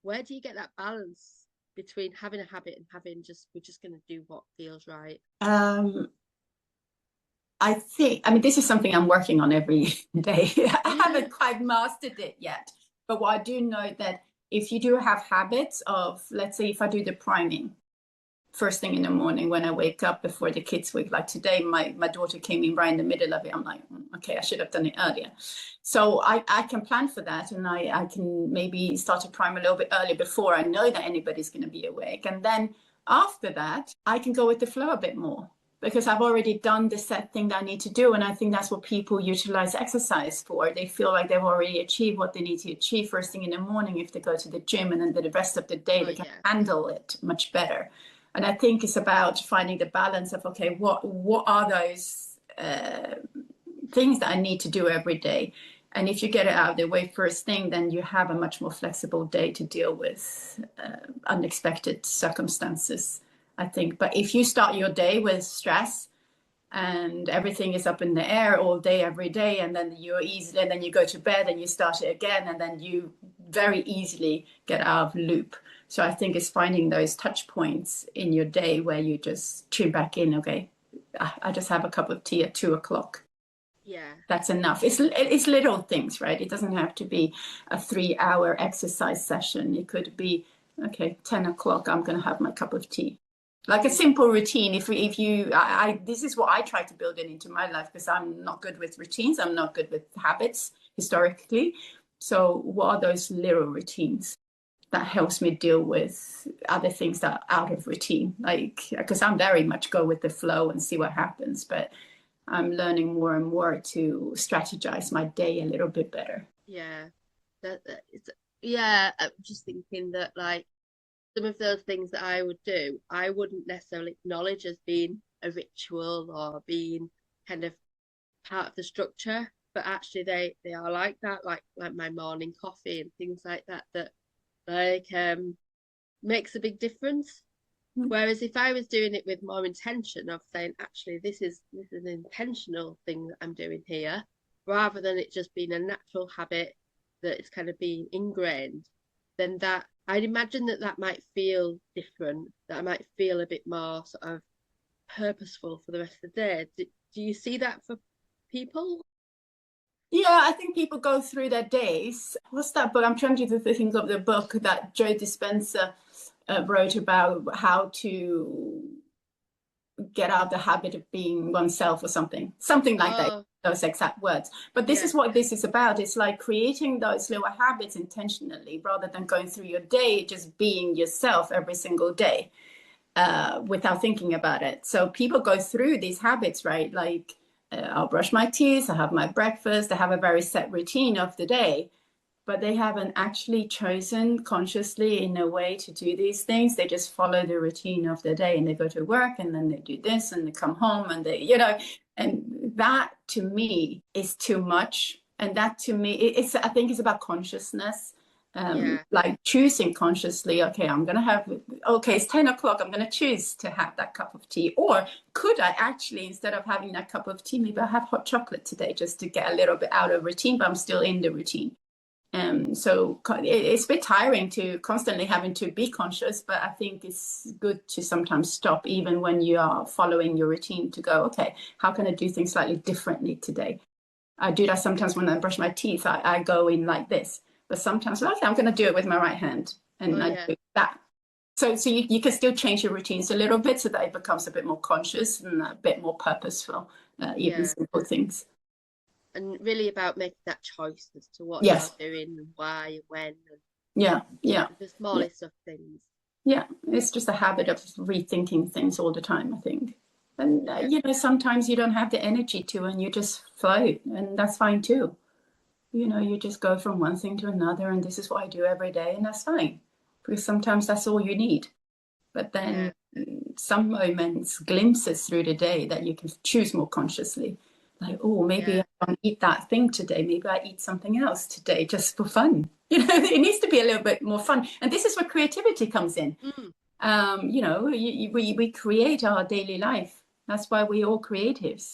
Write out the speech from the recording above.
where do you get that balance between having a habit and having just, we're just going to do what feels right? I mean, this is something I'm working on every day. I haven't quite mastered it yet. But what I do know that if you do have habits of, let's say, if I do the priming first thing in the morning when I wake up before the kids wake, like today, my daughter came in right in the middle of it. I'm like, okay, I should have done it earlier. So I can plan for that. And I can maybe start to prime a little bit earlier before I know that anybody's going to be awake. And then after that, I can go with the flow a bit more, because I've already done the set thing that I need to do. And I think that's what people utilize exercise for. They feel like they've already achieved what they need to achieve first thing in the morning if they go to the gym, and then the rest of the day they can handle it much better. And I think it's about finding the balance of, okay, what are those things that I need to do every day? And if you get it out of the way first thing, then you have a much more flexible day to deal with unexpected circumstances, I think. But if you start your day with stress and everything is up in the air all day, every day, and then and then you go to bed and you start it again, and then you very easily get out of loop. So I think it's finding those touch points in your day where you just tune back in. Okay, I just have a cup of tea at 2:00. Yeah, that's enough. It's little things, right? It doesn't have to be a 3-hour exercise session. It could be, okay, 10:00, I'm going to have my cup of tea. Like a simple routine. This is what I try to build into my life, because I'm not good with routines. I'm not good with habits historically. So what are those little routines that helps me deal with other things that are out of routine? Like, because I'm very much go with the flow and see what happens, but I'm learning more and more to strategize my day a little bit better. Yeah, I'm just thinking that, like, some of those things that I would do, I wouldn't necessarily acknowledge as being a ritual or being kind of part of the structure, but actually they are like that, like my morning coffee and things like that, that like makes a big difference. Whereas if I was doing it with more intention of saying, actually, this is an intentional thing that I'm doing here, rather than it just being a natural habit that it's kind of being ingrained, then that I'd imagine that might feel different, that I might feel a bit more sort of purposeful for the rest of the day. Do you see that for people? Yeah, I think people go through their days. What's that book? I'm trying to think of the book that Joe Dispenza wrote about how to get out of the habit of being oneself, or something like that, those exact words. But this is what this is about. It's like creating those little habits intentionally, rather than going through your day just being yourself every single day without thinking about it. So people go through these habits, right? Like, I'll brush my teeth, I have my breakfast, I have a very set routine of the day, but they haven't actually chosen consciously in a way to do these things. They just follow the routine of the day, and they go to work, and then they do this, and they come home, and and that to me is too much. And that to me, I think it's about consciousness. Like choosing consciously, okay, it's 10:00, I'm going to choose to have that cup of tea. Or could I actually, instead of having that cup of tea, maybe I have hot chocolate today, just to get a little bit out of routine, but I'm still in the routine. So it's a bit tiring to constantly having to be conscious, but I think it's good to sometimes stop, even when you are following your routine, to go, okay, how can I do things slightly differently today? I do that sometimes when I brush my teeth. I go in like this. But sometimes, okay, I'm going to do it with my right hand, and I do that. So you can still change your routines a little bit so that it becomes a bit more conscious and a bit more purposeful, even simple things. And really about making that choice as to what you're doing and why and when. And the smallest of things. Yeah, it's just a habit of rethinking things all the time, I think. And, sometimes you don't have the energy to, and you just float, and that's fine too. You just go from one thing to another, and this is what I do every day, and that's fine, because sometimes that's all you need. But then some moments, glimpses through the day that you can choose more consciously. Like, oh, maybe I don't eat that thing today. Maybe I eat something else today just for fun. It needs to be a little bit more fun. And this is where creativity comes in. We create our daily life. That's why we're all creatives.